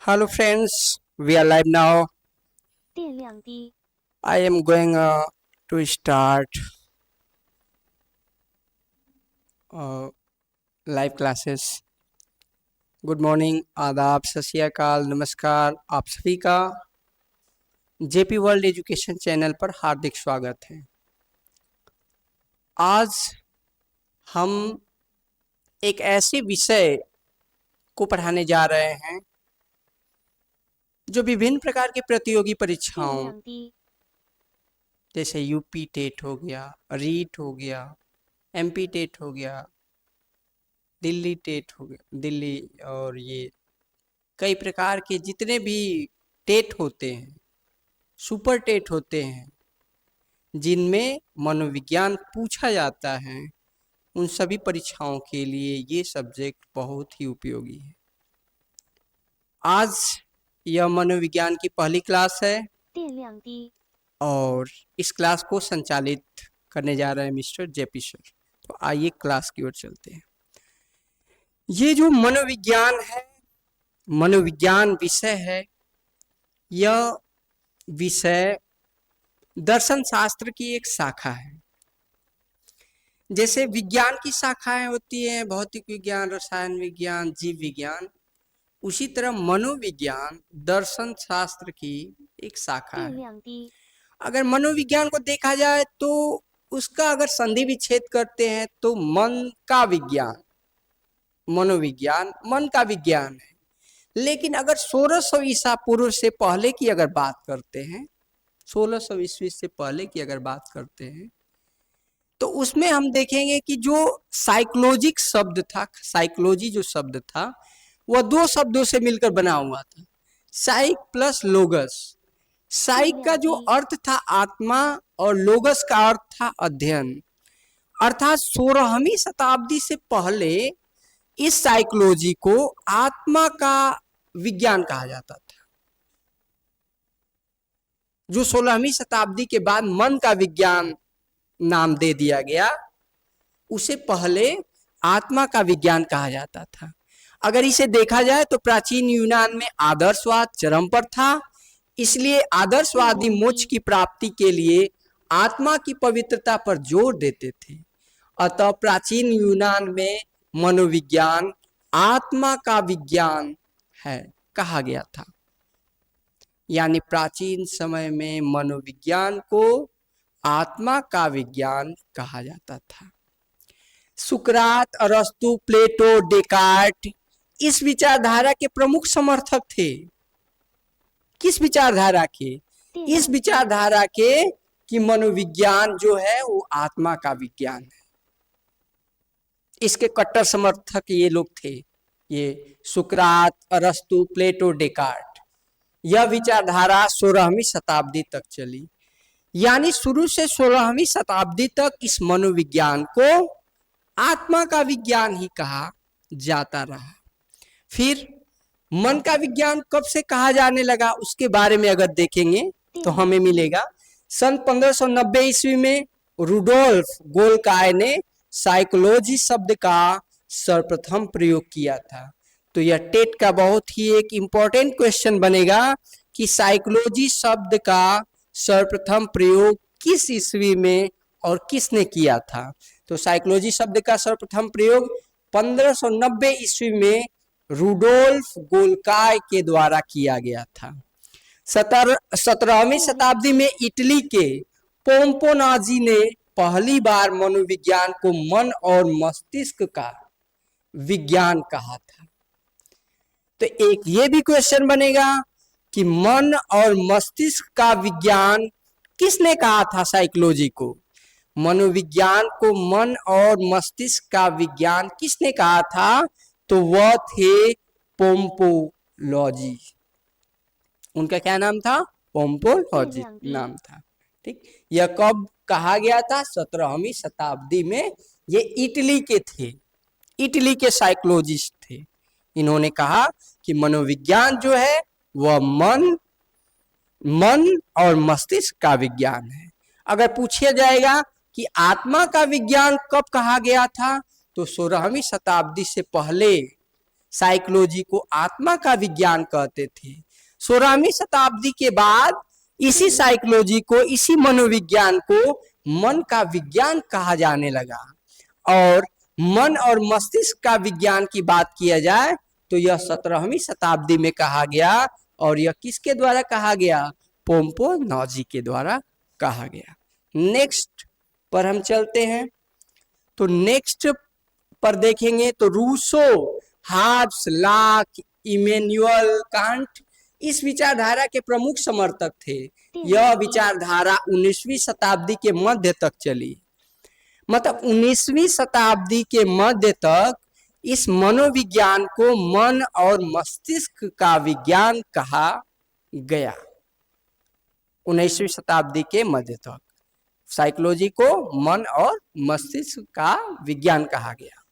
Hello friends, we are live now. 电量低， I am going to start uh, live classes. Good morning, आदाब, सत श्री अकाल, नमस्कार। आप सभी का जेपी वर्ल्ड एजुकेशन चैनल पर हार्दिक स्वागत है। आज हम एक ऐसे विषय को पढ़ाने जा रहे हैं जो विभिन्न प्रकार की प्रतियोगी 电 परीक्षाओं 量低， जैसे यूपी टेट हो गया, रीट हो गया, एमपी टेट हो गया, दिल्ली टेट हो गया, दिल्ली और ये कई प्रकार के जितने भी टेट होते हैं, सुपर टेट होते हैं, जिनमें मनोविज्ञान पूछा जाता है, उन सभी परीक्षाओं के लिए ये सब्जेक्ट बहुत ही उपयोगी है। आज यह मनोविज्ञान की पहली क्लास है 电量低， और इस क्लास को संचालित करने जा रहे हैं मिस्टर जेपी सर। तो आइए क्लास की ओर चलते हैं। ये जो मनोविज्ञान है, मनोविज्ञान विषय है, यह विषय दर्शन शास्त्र की एक शाखा है। जैसे विज्ञान की शाखाएं होती हैं, भौतिक विज्ञान, रसायन विज्ञान, जीव विज्ञान, उसी तरह मनोविज्ञान दर्शन शास्त्र की एक शाखा 电 है। 量低， अगर मनोविज्ञान को देखा जाए तो उसका अगर संधि विच्छेद करते हैं तो मन का विज्ञान, मनोविज्ञान मन का विज्ञान है। लेकिन अगर 1600 ईसा पूर्व से पहले की अगर बात करते हैं, 1600 ईस्वी से पहले की अगर बात करते हैं, तो उसमें हम देखेंगे कि जो साइकोलॉजिक शब्द था, साइकोलॉजी जो शब्द था, वह दो शब्दों से मिलकर बना हुआ था, साइक प्लस लोगस। साइक का जो अर्थ था आत्मा और लोगस का अर्थ था अध्ययन। अर्थात 16वीं शताब्दी से पहले इस साइकोलॉजी को आत्मा का विज्ञान कहा जाता था। जो 16वीं शताब्दी के बाद मन का विज्ञान नाम दे दिया गया, उसे पहले आत्मा का विज्ञान कहा जाता था। अगर इसे देखा जाए तो प्राचीन यूनान में आदर्शवाद चरम पर था, इसलिए आदर्शवादी मोक्ष की प्राप्ति के लिए आत्मा की पवित्रता पर जोर देते थे। अतः प्राचीन यूनान में मनोविज्ञान आत्मा का विज्ञान है कहा गया था। यानी प्राचीन समय में मनोविज्ञान को आत्मा का विज्ञान कहा जाता था। सुकरात, अरस्तु, प्लेटो, डेकार्ट इस विचारधारा के प्रमुख समर्थक थे। किस विचारधारा के? इस विचारधारा के कि मनोविज्ञान जो है वो आत्मा का विज्ञान है। इसके कट्टर समर्थक ये लोग थे, ये सुकरात, अरस्तु, प्लेटो, डेकार्ट। यह विचारधारा 16वीं शताब्दी तक चली। यानी शुरू से 16वीं शताब्दी तक इस मनोविज्ञान को आत्मा का विज्ञान ही कहा जाता रहा। फिर मन का विज्ञान कब से कहा जाने लगा, उसके बारे में अगर देखेंगे तो हमें मिलेगा सन 1590 ईस्वी में रुडोल्फ गोल्काय ने साइकोलॉजी शब्द का सर्वप्रथम प्रयोग किया था। तो यह टेट का बहुत ही एक इंपॉर्टेंट क्वेश्चन बनेगा कि साइकोलॉजी शब्द का सर्वप्रथम प्रयोग किस ईस्वी में और किसने किया था। तो साइकोलॉजी शब्द का सर्वप्रथम प्रयोग 1590 ईस्वी में रुडोल्फ गोल्काय के द्वारा किया गया था। 17वीं शताब्दी में इटली के पोम्पोनाजी ने पहली बार मनोविज्ञान को मन और मस्तिष्क का विज्ञान कहा था। तो एक ये भी क्वेश्चन बनेगा कि मन और मस्तिष्क का विज्ञान किसने कहा था साइकोलॉजी को? मनोविज्ञान को मन और मस्तिष्क का विज्ञान किसने कहा था? तो वह थे पोम्पोलॉजी। उनका क्या नाम था? पोम्पोलॉजी नाम था। ठीक, यह कब कहा गया था? 17वीं शताब्दी में। ये इटली के थे, इटली के साइकोलॉजिस्ट थे। इन्होंने कहा कि मनोविज्ञान जो है वह मन और मस्तिष्क का विज्ञान है। अगर पूछा जाएगा कि आत्मा का विज्ञान कब कहा गया था, तो 16वीं शताब्दी से पहले साइकोलॉजी को आत्मा का विज्ञान कहते थे। 16वीं शताब्दी के बाद इसी साइकोलॉजी को, इसी मनोविज्ञान को मन का विज्ञान कहा जाने लगा। और मन और मस्तिष्क का विज्ञान की बात किया जाए तो यह 17वीं शताब्दी में कहा गया। और यह किसके द्वारा कहा गया? पोम्पोनॉजी के द्वारा कहा गया। नेक्स्ट पर हम चलते हैं। तो नेक्स्ट पर देखेंगे तो रूसो, हाब्स, लाक, इमैनुअल कांट इस विचारधारा के प्रमुख समर्थक थे। यह विचारधारा 19वीं शताब्दी के मध्य तक चली। मतलब 19वीं शताब्दी के मध्य तक इस मनोविज्ञान को मन और मस्तिष्क का विज्ञान कहा गया। 19वीं शताब्दी के मध्य तक साइकोलॉजी को मन और मस्तिष्क का विज्ञान कहा गया।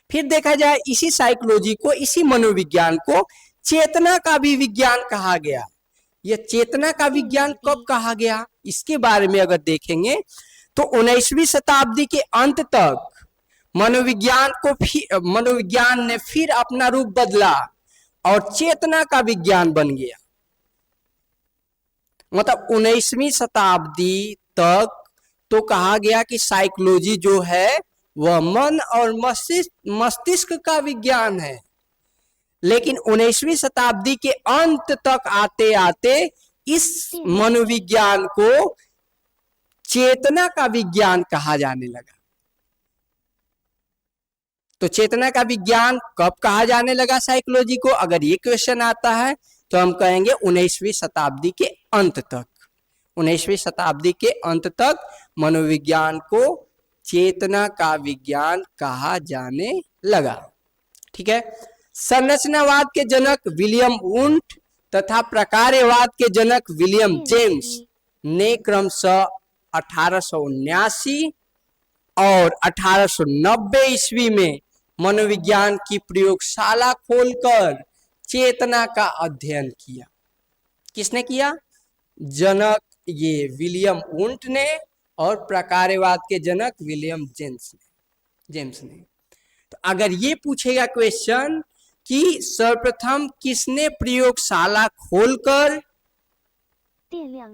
फिर देखा जाए इसी साइकोलॉजी को, इसी मनोविज्ञान को चेतना का भी विज्ञान कहा गया। यह चेतना का विज्ञान कब कहा गया, इसके बारे में अगर देखेंगे तो 19वीं शताब्दी के अंत तक मनोविज्ञान ने फिर अपना रूप बदला और चेतना का विज्ञान बन गया। मतलब 19वीं शताब्दी तक तो कहा गया कि साइकोलॉजी जो है वह मन और मस्तिष्क का विज्ञान है। लेकिन 19वीं शताब्दी के अंत तक आते आते इस मनोविज्ञान को चेतना का विज्ञान कहा जाने लगा। तो चेतना का विज्ञान कब कहा जाने लगा साइकोलॉजी को? अगर ये क्वेश्चन आता है तो हम कहेंगे 19वीं शताब्दी के अंत तक। 19वीं शताब्दी के अंत तक मनोविज्ञान को चेतना का विज्ञान कहा जाने लगा। ठीक है। संरचनावाद के जनक विलियम वुंट तथा प्रकार्यवाद के जनक विलियम जेम्स ने क्रमशः 1879 और 1890 ईस्वी में मनोविज्ञान की प्रयोगशाला खोलकर चेतना का अध्ययन किया। किसने किया? जनक ये विलियम वुंट ने और प्रकार्यवाद के जनक विलियम जेम्स ने। तो अगर ये पूछेगा क्वेश्चन कि सर्वप्रथम किसने प्रयोगशाला खोलकर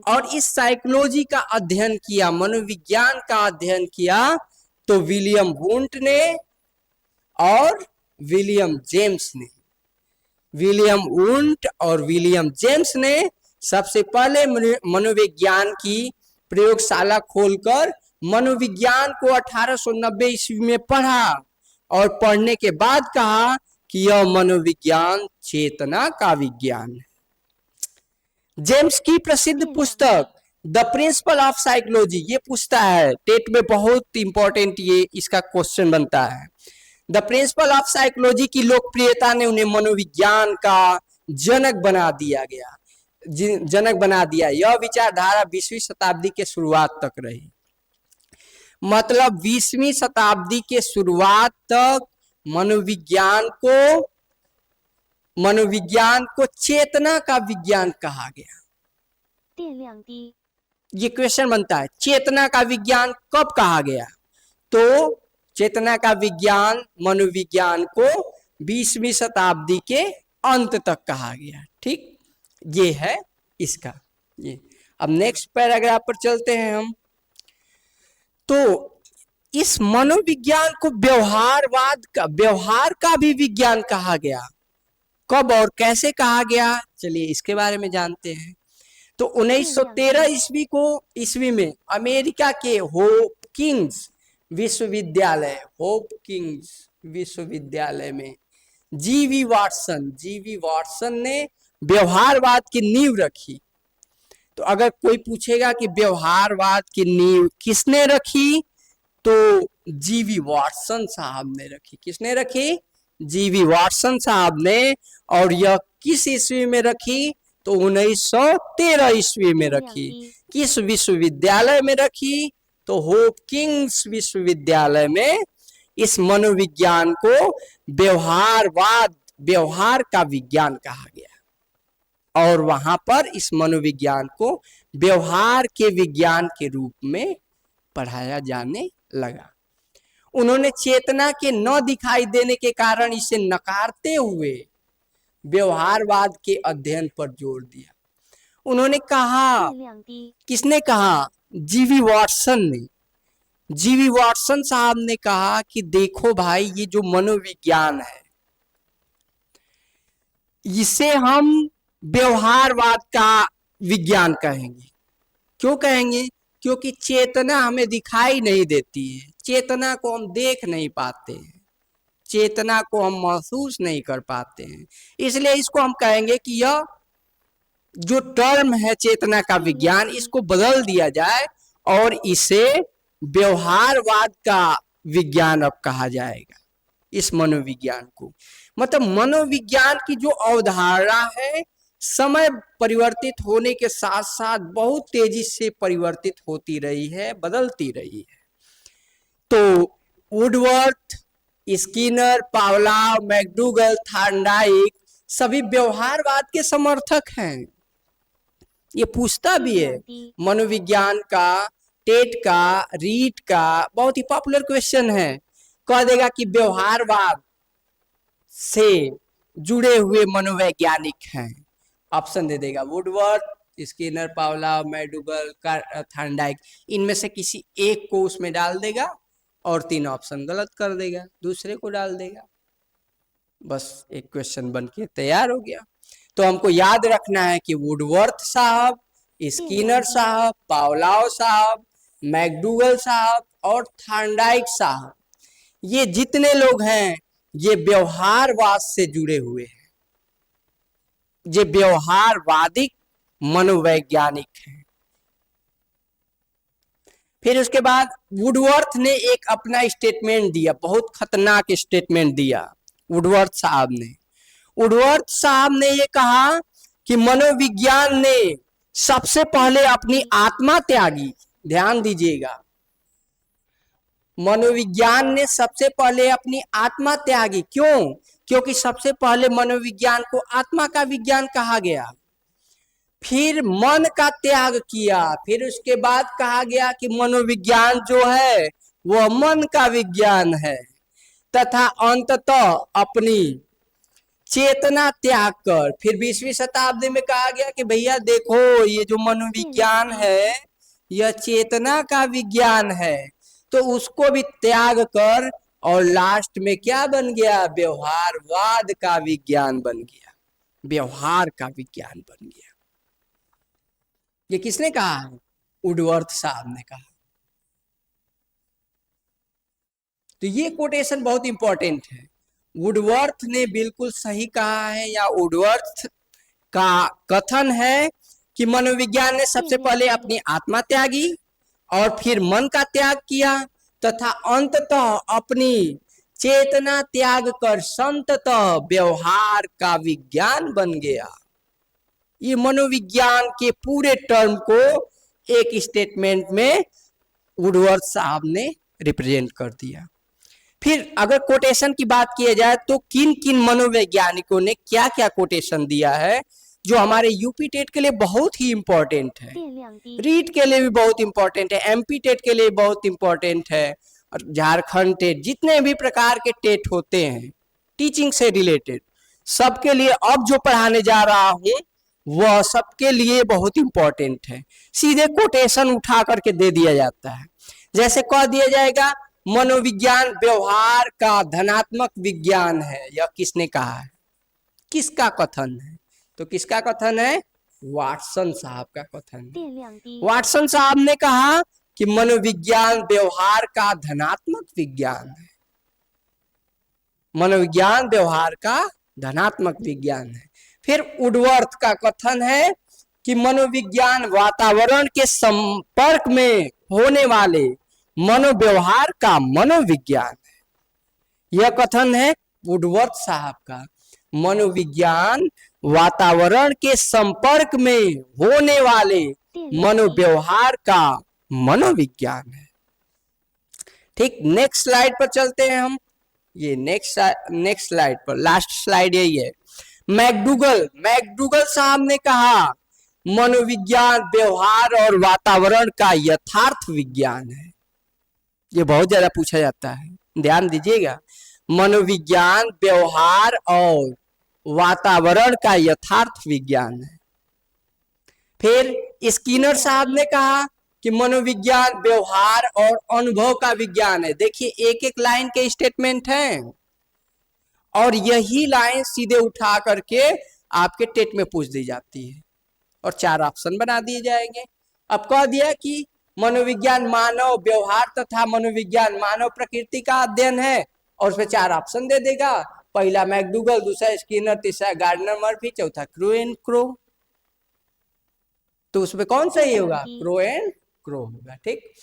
और इस साइकोलॉजी का अध्ययन किया, मनोविज्ञान का अध्ययन किया, तो विलियम वुंट ने और विलियम जेम्स ने। विलियम वुंट और विलियम जेम्स ने सबसे पहले मनोविज्ञान की प्रयोगशाला खोलकर मनोविज्ञान को 1890 ईस्वी में पढ़ा और पढ़ने के बाद कहा कि यह मनोविज्ञान चेतना का विज्ञान है। जेम्स की प्रसिद्ध पुस्तक द प्रिंसिपल ऑफ साइकोलॉजी, ये पूछता है टेट में, बहुत इंपॉर्टेंट ये इसका क्वेश्चन बनता है। द प्रिंसिपल ऑफ साइकोलॉजी की लोकप्रियता ने उन्हें मनोविज्ञान का जनक बना दिया। यह विचारधारा 20वीं शताब्दी के शुरुआत तक रही। मतलब 20वीं शताब्दी के शुरुआत तक मनोविज्ञान को चेतना का विज्ञान कहा गया। ये क्वेश्चन बनता है, चेतना का विज्ञान कब कहा गया? तो चेतना का विज्ञान मनोविज्ञान को 20वीं शताब्दी के अंत तक कहा गया। ठीक, ये है इसका ये। अब नेक्स्ट पैराग्राफ पर चलते हैं हम। तो इस मनोविज्ञान को व्यवहार का भी विज्ञान कहा गया। कब और कैसे कहा गया, चलिए इसके बारे में जानते हैं। तो 1913 ईस्वी में अमेरिका के होपकिंस विश्वविद्यालय में जीवी वाटसन ने व्यवहारवाद की नींव रखी। तो अगर कोई पूछेगा कि व्यवहारवाद की नींव किसने रखी, तो जीवी वाटसन साहब ने रखी। किसने रखी? जीवी वाटसन साहब ने। और यह किस ईस्वी में रखी? तो 1913 ईस्वी में रखी। किस विश्वविद्यालय में रखी? तो होपकिंस विश्वविद्यालय में इस मनोविज्ञान को व्यवहार का विज्ञान कहा गया। और वहां पर इस मनोविज्ञान को व्यवहार के विज्ञान के रूप में पढ़ाया जाने लगा। उन्होंने चेतना के न दिखाई देने के कारण इसे नकारते हुए व्यवहारवाद के अध्ययन पर जोर दिया। उन्होंने कहा, 电量低， किसने कहा? जीवी वॉटसन ने। जीवी वॉटसन साहब ने कहा कि देखो भाई, ये जो मनोविज्ञान है इसे हम व्यवहारवाद का विज्ञान कहेंगे। क्यों कहेंगे? क्योंकि चेतना हमें दिखाई नहीं देती है, चेतना को हम देख नहीं पाते हैं, चेतना को हम महसूस नहीं कर पाते हैं, इसलिए इसको हम कहेंगे कि यह जो टर्म है चेतना का विज्ञान, इसको बदल दिया जाए और इसे व्यवहारवाद का विज्ञान अब कहा जाएगा। इस मनोविज्ञान को, मतलब मनोविज्ञान की जो अवधारणा है समय परिवर्तित होने के साथ साथ बहुत तेजी से परिवर्तित होती रही है, बदलती रही है। तो Woodworth, Skinner, Pavlov, McDougall, Thorndike सभी व्यवहारवाद के समर्थक हैं। ये पूछता भी है मनोविज्ञान का, टेट का, रीट का, बहुत ही पॉपुलर क्वेश्चन है। कह देगा कि व्यवहारवाद से जुड़े हुए मनोवैज्ञानिक हैं। ऑप्शन दे देगा Woodworth, Skinner, Pavlov, McDougall, Thorndike, इनमें से किसी एक को उसमें डाल देगा और 3 ऑप्शन गलत कर देगा, दूसरे को डाल देगा। बस एक क्वेश्चन बन के तैयार हो गया। तो हमको याद रखना है कि वुडवर्थ साहब, स्किनर साहब, पावलोव साहब, मैकडूगल साहब और थॉर्नडाइक साहब, ये जितने लोग हैं ये व्यवहारवाद से जुड़े हुए हैं, ये व्यवहारवादिक मनोवैज्ञानिक हैं। फिर उसके बाद वुडवर्थ ने एक अपना स्टेटमेंट दिया, बहुत खतरनाक स्टेटमेंट दिया वुडवर्थ साहब ने। वुडवर्थ साहब ने ये कहा कि मनोविज्ञान ने सबसे पहले अपनी आत्मा त्यागी। ध्यान दीजिएगा, मनोविज्ञान ने सबसे पहले अपनी आत्मा त्यागी। क्यों? क्योंकि सबसे पहले मनोविज्ञान को आत्मा का विज्ञान कहा गया, फिर मन का त्याग किया, फिर उसके बाद कहा गया कि मनोविज्ञान जो है वह मन का विज्ञान है, तथा अंततः अपनी चेतना त्याग कर फिर 20वीं शताब्दी में कहा गया कि भैया देखो, ये जो मनोविज्ञान है यह चेतना का विज्ञान है, तो उसको भी त्याग कर और लास्ट में क्या बन गया? व्यवहारवाद का विज्ञान बन गया, व्यवहार का विज्ञान बन गया। ये किसने कहा है? वुडवर्थ साहब ने कहा। तो ये कोटेशन बहुत इंपॉर्टेंट है। वुडवर्थ ने बिल्कुल सही कहा है, या वुडवर्थ का कथन है कि मनोविज्ञान ने सबसे पहले अपनी आत्मा त्यागी और फिर मन का त्याग किया तथा अंततः अपनी चेतना त्याग कर संततः व्यवहार का विज्ञान बन गया। ये मनोविज्ञान के पूरे टर्म को एक स्टेटमेंट में वुडवर्थ साहब ने रिप्रेजेंट कर दिया। फिर अगर कोटेशन की बात की जाए तो किन किन मनोवैज्ञानिकों ने क्या क्या कोटेशन दिया है जो हमारे यूपी टेट के लिए बहुत ही इंपॉर्टेंट है, 电量低， रीट के लिए भी बहुत इंपॉर्टेंट है, एमपी टेट के लिए बहुत इंपॉर्टेंट है, और झारखंड टेट, जितने भी प्रकार के टेट होते हैं टीचिंग से रिलेटेड, सबके लिए अब जो पढ़ाने जा रहा हूं वह सबके लिए बहुत इंपॉर्टेंट है। सीधे कोटेशन उठा करके दे दिया जाता है। जैसे कह दिया जाएगा मनोविज्ञान व्यवहार का धनात्मक विज्ञान है। यह किसने कहा है? किसका कथन है? तो किसका कथन है? वाटसन साहब का कथन है। 电量低， वाटसन साहब ने कहा कि मनोविज्ञान व्यवहार का धनात्मक विज्ञान है। मनोविज्ञान व्यवहार का धनात्मक विज्ञान है। फिर वुडवर्थ का कथन है कि मनोविज्ञान वातावरण के संपर्क में होने वाले मनोव्यवहार का मनोविज्ञान है। यह कथन है वुडवर्थ साहब का। मनोविज्ञान वातावरण के संपर्क में होने वाले मनोव्यवहार का मनोविज्ञान है। ठीक, नेक्स्ट स्लाइड पर चलते हैं हम। ये नेक्स्ट स्लाइड पर, लास्ट स्लाइड यही है। मैकडूगल साहब ने कहा मनोविज्ञान व्यवहार और वातावरण का यथार्थ विज्ञान है। ये बहुत ज्यादा पूछा जाता है, ध्यान दीजिएगा, मनोविज्ञान व्यवहार और वातावरण का यथार्थ विज्ञान है। फिर स्किनर साहब ने कहा कि मनोविज्ञान व्यवहार और अनुभव का विज्ञान है। देखिए एक एक लाइन के स्टेटमेंट हैं और यही लाइन सीधे उठा करके आपके टेट में पूछ दी जाती है और 4 ऑप्शन बना दिए जाएंगे। अब कह दिया कि मनोविज्ञान मानव व्यवहार तथा मनोविज्ञान मानव प्रकृति का अध्ययन है और उसमें 4 ऑप्शन दे देगा। पहला मैकडूगल, दूसरा स्किनर, तीसरा गार्डनर मर्फी, चौथा क्रो एंड क्रो। तो उसमें कौन सही होगा? क्रो एंड क्रो होगा। ठीक,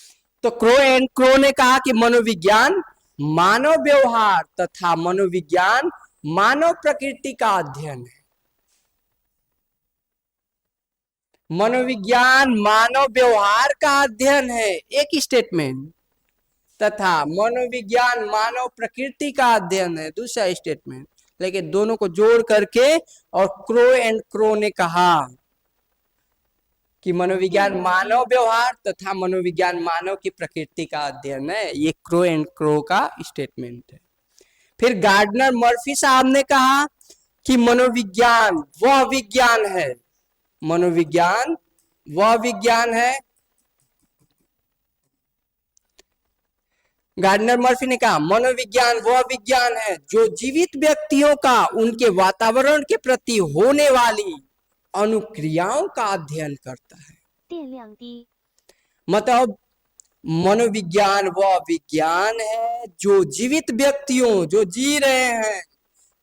तो क्रो एंड क्रो ने कहा कि मनोविज्ञान मानव व्यवहार तथा मनोविज्ञान मानव प्रकृति का अध्ययन है। मनोविज्ञान मानव व्यवहार का अध्ययन है, एक स्टेटमेंट, तथा मनोविज्ञान मानव प्रकृति का अध्ययन है, दूसरा स्टेटमेंट। लेकिन दोनों को जोड़ करके और क्रो एंड क्रो ने कहा कि मनोविज्ञान मानव व्यवहार तथा मनोविज्ञान मानव की प्रकृति का अध्ययन है। ये क्रो एंड क्रो का स्टेटमेंट है। फिर गार्डनर मर्फी साहब ने कहा कि मनोविज्ञान वह विज्ञान है, मनोविज्ञान वह विज्ञान है। गार्डनर मर्फी ने कहा मनोविज्ञान वह विज्ञान है जो जीवित व्यक्तियों का उनके वातावरण के प्रति होने वाली अनुक्रियाओं का अध्ययन करता है। 电量低， मतलब मनोविज्ञान वह विज्ञान है जो जीवित व्यक्तियों, जो जी रहे हैं,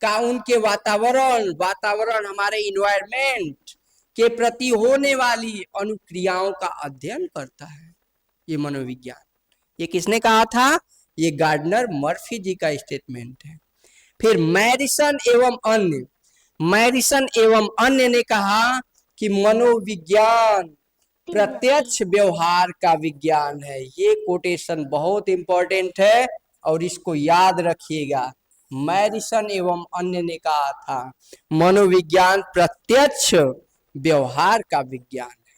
का उनके वातावरण हमारे इन्वायरमेंट के प्रति होने वाली अनुक्रियाओं का अध्ययन करता है। ये मनोविज्ञान, ये किसने कहा था? ये गार्डनर मर्फी जी का स्टेटमेंट है। फिर मैरिसन एवं अन्य ने कहा कि मनोविज्ञान प्रत्यक्ष व्यवहार का विज्ञान है। ये कोटेशन बहुत इंपॉर्टेंट है और इसको याद रखिएगा। मैरिसन एवं अन्य ने कहा था मनोविज्ञान प्रत्यक्ष व्यवहार का विज्ञान है।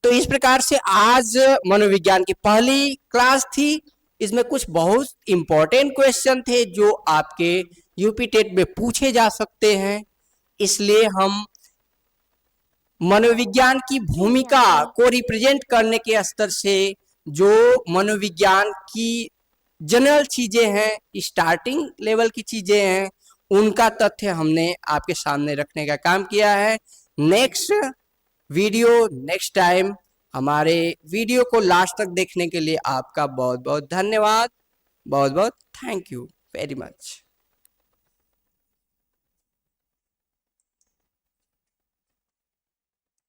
तो इस प्रकार से आज मनोविज्ञान की पहली क्लास थी। इसमें कुछ बहुत इंपॉर्टेंट क्वेश्चन थे जो आपके यूपी टेट में पूछे जा सकते हैं। इसलिए हम मनोविज्ञान की भूमिका को रिप्रेजेंट करने के स्तर से जो मनोविज्ञान की जनरल चीजें हैं, स्टार्टिंग लेवल की चीजें हैं, उनका तथ्य हमने आपके सामने रखने का काम किया है। Next video next time. हमारे वीडियो को लास्ट तक देखने के लिए आपका बहुत बहुत धन्यवाद। बहुत बहुत थैंक यू वेरी मच।